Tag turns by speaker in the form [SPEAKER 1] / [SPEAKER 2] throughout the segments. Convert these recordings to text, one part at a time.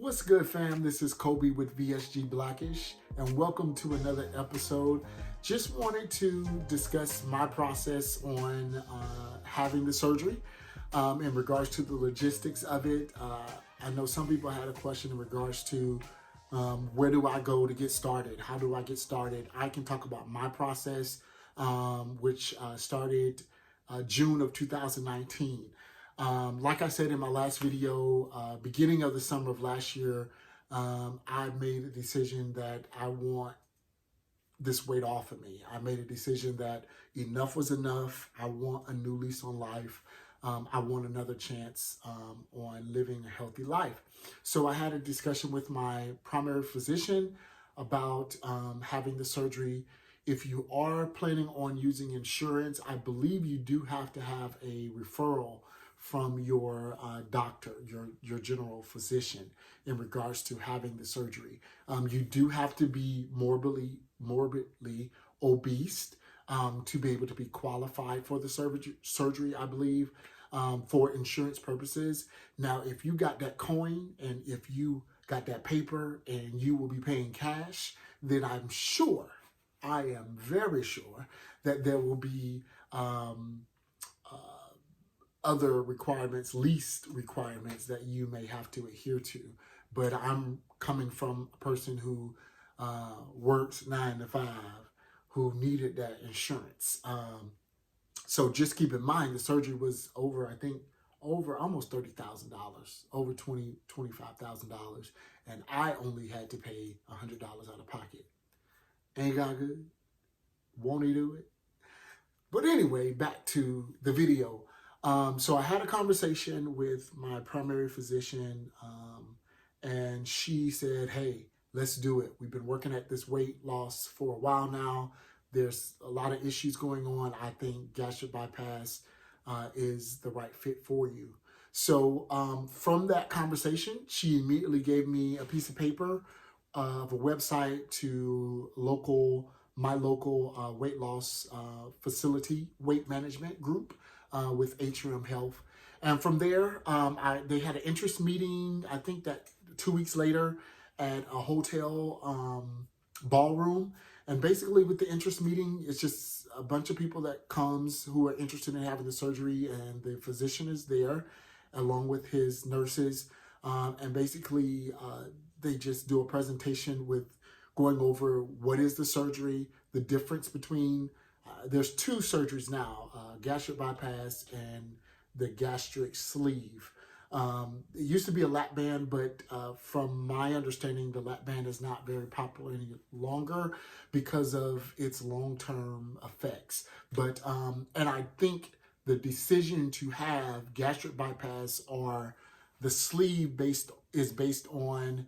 [SPEAKER 1] What's good, fam? This is Kobe with VSG Black-ish, and welcome to another episode. Just wanted to discuss my process on having the surgery in regards to the logistics of it. I know some people had a question in regards to where do I go to get started? How do I get started? I can talk about my process, which started June of 2019. Like I said in my last video, beginning of the summer of last year, I made a decision that I want this weight off of me. I made a decision that enough was enough. I want a new lease on life. I want another chance on living a healthy life. So I had a discussion with my primary physician about having the surgery. If you are planning on using insurance, I believe you do have to have a referral from your doctor, your general physician, in regards to having the surgery. You do have to be morbidly obese to be able to be qualified for the surgery, I believe, for insurance purposes. Now, if you got that coin and if you got that paper and you will be paying cash, then I'm sure, I am very sure, that there will be other requirements, least requirements that you may have to adhere to. But I'm coming from a person who works 9 to 5, who needed that insurance. So just keep in mind, the surgery was over almost $30,000, over $25,000. And I only had to pay $100 out of pocket. Ain't got good? Won't he do it? But anyway, back to the video. So I had a conversation with my primary physician, and she said, hey, let's do it. We've been working at this weight loss for a while now. There's a lot of issues going on. I think gastric bypass is the right fit for you. So from that conversation, she immediately gave me a piece of paper of a website to my local weight loss facility, weight management group, with Atrium Health. And from there, they had an interest meeting, I think that 2 weeks later, at a hotel ballroom. And basically with the interest meeting, it's just a bunch of people that comes who are interested in having the surgery, and the physician is there along with his nurses. And basically they just do a presentation with going over what is the surgery, the difference between there's 2 surgeries now, gastric bypass and the gastric sleeve. It used to be a lap band, but from my understanding, the lap band is not very popular any longer because of its long-term effects. But and I think the decision to have gastric bypass or the sleeve is based on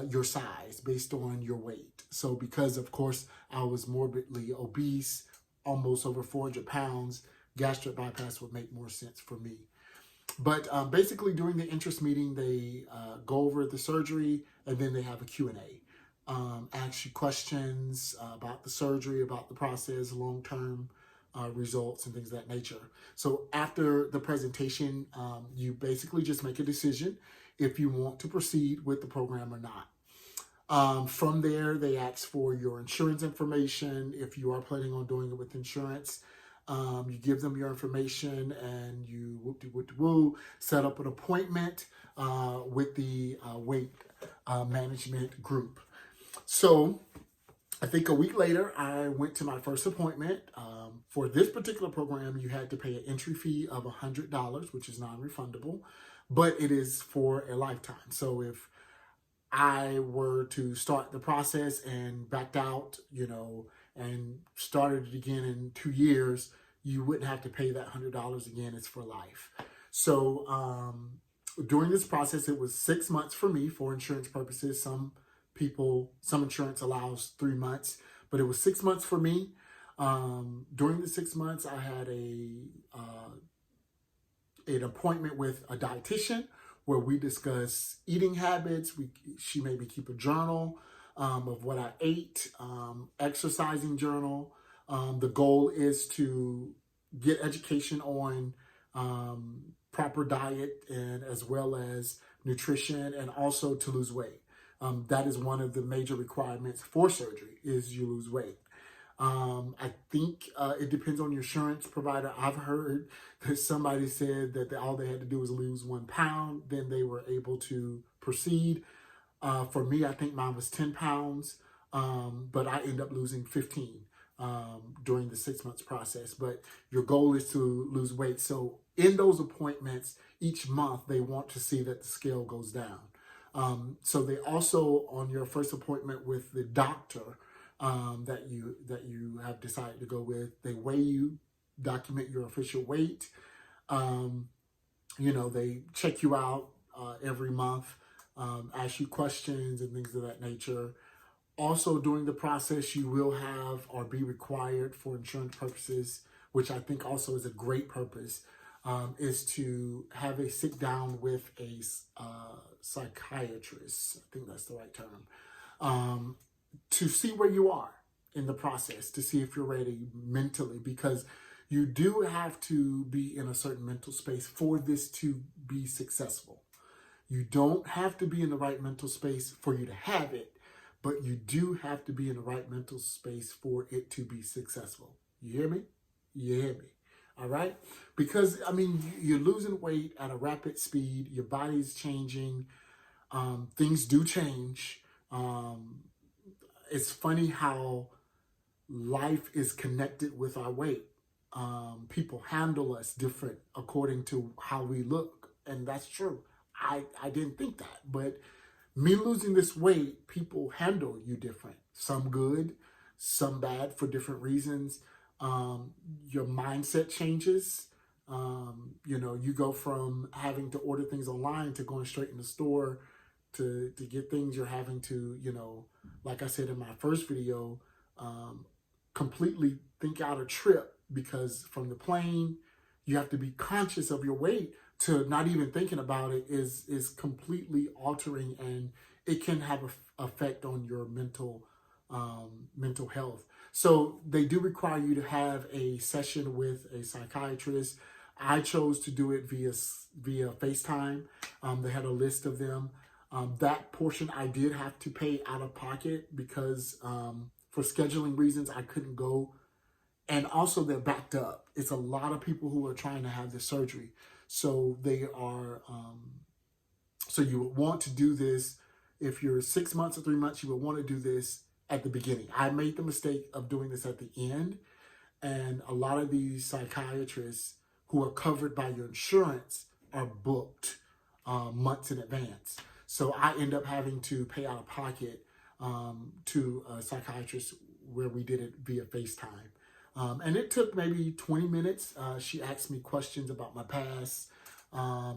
[SPEAKER 1] your size, based on your weight. So because, of course, I was morbidly obese, almost over 400 pounds, gastric bypass would make more sense for me. But basically during the interest meeting, they go over the surgery, and then they have a Q&A. Ask you questions about the surgery, about the process, long-term results, and things of that nature. So after the presentation, you basically just make a decision if you want to proceed with the program or not. From there, they ask for your insurance information. If you are planning on doing it with insurance, you give them your information, and you whoop-de-whoop-de-woo, set up an appointment with the weight management group. So I think a week later, I went to my first appointment. For this particular program, you had to pay an entry fee of $100, which is non-refundable, but it is for a lifetime. So if I were to start the process and backed out, and started it again in 2 years, you wouldn't have to pay that $100 again. It's for life. So during this process, it was 6 months for me for insurance purposes. Some insurance allows 3 months, but it was 6 months for me. During the 6 months, I had an appointment with a dietitian where we discuss eating habits. She made me keep a journal of what I ate, exercising journal. The goal is to get education on proper diet and as well as nutrition, and also to lose weight. That is one of the major requirements for surgery, is you lose weight. I think it depends on your insurance provider. I've heard that somebody said that all they had to do was lose 1 pound, then they were able to proceed. For me, I think mine was 10 pounds, but I end up losing 15 during the 6 months process. But your goal is to lose weight. So in those appointments, each month, they want to see that the scale goes down. So they also, on your first appointment with the doctor that you have decided to go with, they weigh you, document your official weight. They check you out every month, ask you questions and things of that nature. Also, during the process, you will have or be required for insurance purposes, which I think also is a great purpose, is to have a sit down with a psychiatrist. I think that's the right term. To see where you are in the process, to see if you're ready mentally, because you do have to be in a certain mental space for this to be successful. You don't have to be in the right mental space for you to have it, but you do have to be in the right mental space for it to be successful. You hear me? You hear me? All right? Because, you're losing weight at a rapid speed. Your body's changing. Things do change. It's funny how life is connected with our weight. People handle us different according to how we look. And that's true. I didn't think that. But me losing this weight, people handle you different. Some good, some bad for different reasons. Your mindset changes. You go from having to order things online to going straight in the store to get things. You're having to, like I said in my first video, completely think out a trip, because from the plane, you have to be conscious of your weight, to not even thinking about it is completely altering, and it can have an effect on your mental health. So they do require you to have a session with a psychiatrist. I chose to do it via FaceTime. They had a list of them. That portion I did have to pay out of pocket because for scheduling reasons, I couldn't go. And also they're backed up. It's a lot of people who are trying to have this surgery. So they are, so you would want to do this, if you're 6 months or 3 months, you would want to do this at the beginning. I made the mistake of doing this at the end. And a lot of these psychiatrists who are covered by your insurance are booked months in advance. So I end up having to pay out of pocket to a psychiatrist where we did it via FaceTime. And it took maybe 20 minutes. She asked me questions about my past.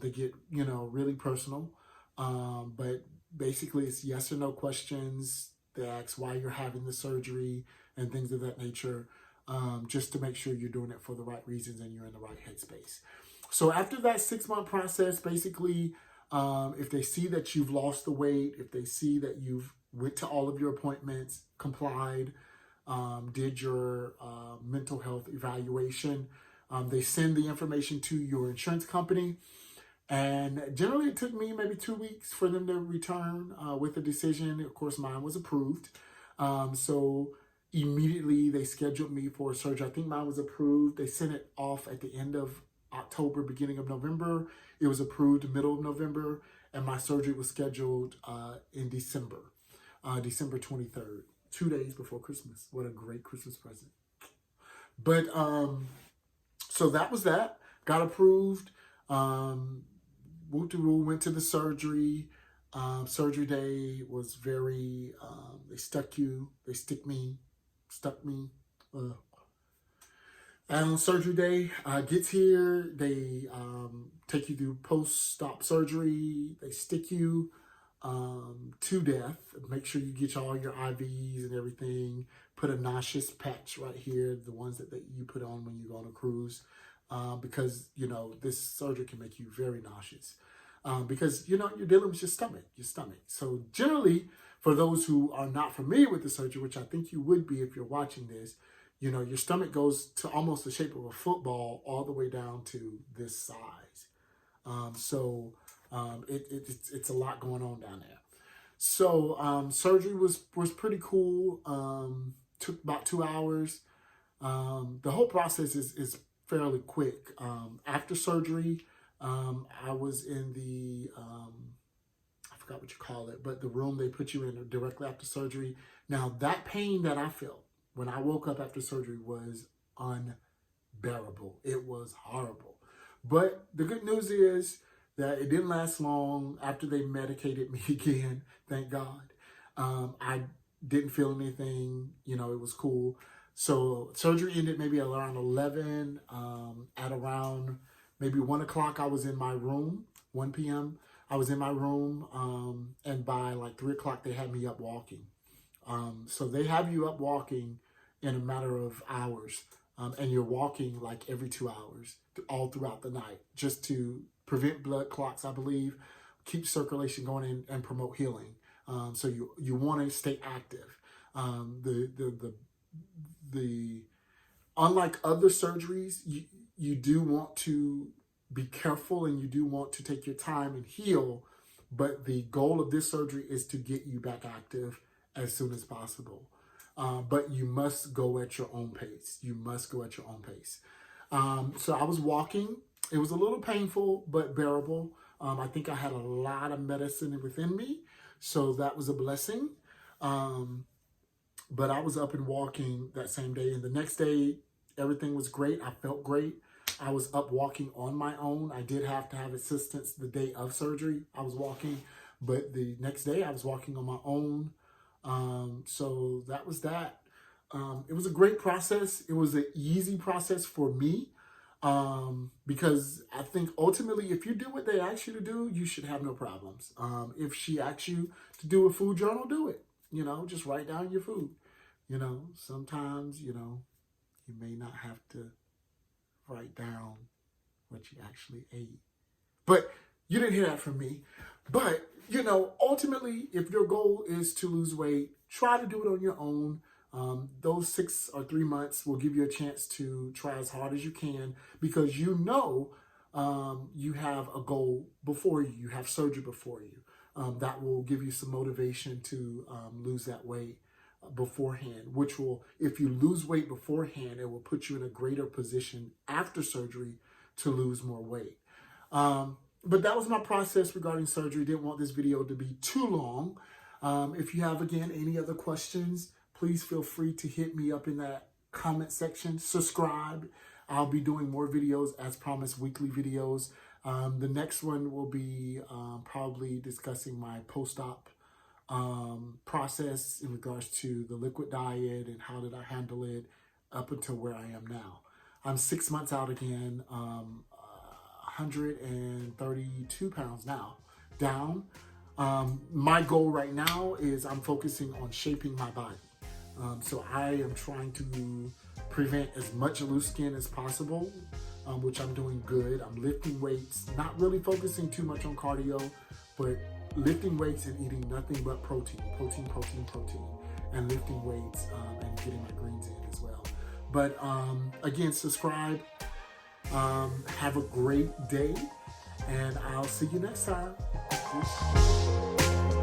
[SPEAKER 1] They get, really personal. But basically it's yes or no questions. They ask why you're having the surgery and things of that nature, just to make sure you're doing it for the right reasons and you're in the right headspace. So after that 6-month process, basically, if they see that you've lost the weight, if they see that you've went to all of your appointments, complied, did your mental health evaluation, they send the information to your insurance company. And generally it took me maybe 2 weeks for them to return with a decision. Of course, mine was approved. So immediately they scheduled me for surgery. I think mine was approved. They sent it off at the end of October, beginning of November. It was approved middle of November, and my surgery was scheduled in December 23rd, 2 days before Christmas. What a great Christmas present. But so that was that. Got approved. Went to the surgery. Surgery day was very, they stuck me. And on surgery day, gets here, they take you through post-op surgery. They stick you to death. Make sure you get all your IVs and everything. Put a nauseous patch right here, the ones that you put on when you go on a cruise. Because, this surgery can make you very nauseous. Because, you're dealing with your stomach. So generally, for those who are not familiar with the surgery, which I think you would be if you're watching this, your stomach goes to almost the shape of a football all the way down to this size. It's a lot going on down there. So surgery was pretty cool. Took about 2 hours. The whole process is fairly quick. After surgery, I was in the I forgot what you call it, but the room they put you in directly after surgery. Now, that pain that I felt when I woke up after surgery was unbearable. It was horrible. But the good news is that it didn't last long after they medicated me again, thank God. I didn't feel anything, it was cool. So surgery ended maybe around 11. At around maybe 1 o'clock, I was in my room, 1 p.m. I was in my room, and by like 3 o'clock, they had me up walking. So they have you up walking in a matter of hours, and you're walking like every 2 hours all throughout the night, just to prevent blood clots, I believe, keep circulation going in, and promote healing. So you want to stay active. The unlike other surgeries, you do want to be careful, and you do want to take your time and heal, but the goal of this surgery is to get you back active as soon as possible. But you must go at your own pace. You must go at your own pace. So I was walking. It was a little painful, but bearable. I think I had a lot of medicine within me, so that was a blessing. But I was up and walking that same day, and the next day, everything was great. I felt great. I was up walking on my own. I did have to have assistance the day of surgery. I was walking, but the next day I was walking on my own. So that was that. It was a great process. It was an easy process for me, because I think ultimately, if you do what they ask you to do, you should have no problems. If she asks you to do a food journal, do it. Just write down your food. Sometimes, you may not have to write down what you actually ate. But you didn't hear that from me. But, ultimately, if your goal is to lose weight, try to do it on your own. Those 6 or 3 months will give you a chance to try as hard as you can, because you have a goal before you. You have surgery before you. That will give you some motivation to lose that weight beforehand, which will, if you lose weight beforehand, it will put you in a greater position after surgery to lose more weight. But that was my process regarding surgery. Didn't want this video to be too long. If you have, again, any other questions, please feel free to hit me up in that comment section. Subscribe. I'll be doing more videos, as promised, weekly videos. The next one will be probably discussing my post-op process in regards to the liquid diet and how did I handle it up until where I am now. I'm 6 months out again, 132 pounds now, down. My goal right now is I'm focusing on shaping my body. So I am trying to prevent as much loose skin as possible, which I'm doing good. I'm lifting weights, not really focusing too much on cardio, but lifting weights and eating nothing but protein, and lifting weights and getting my greens in as well. But again, subscribe. Have a great day, and I'll see you next time. Peace.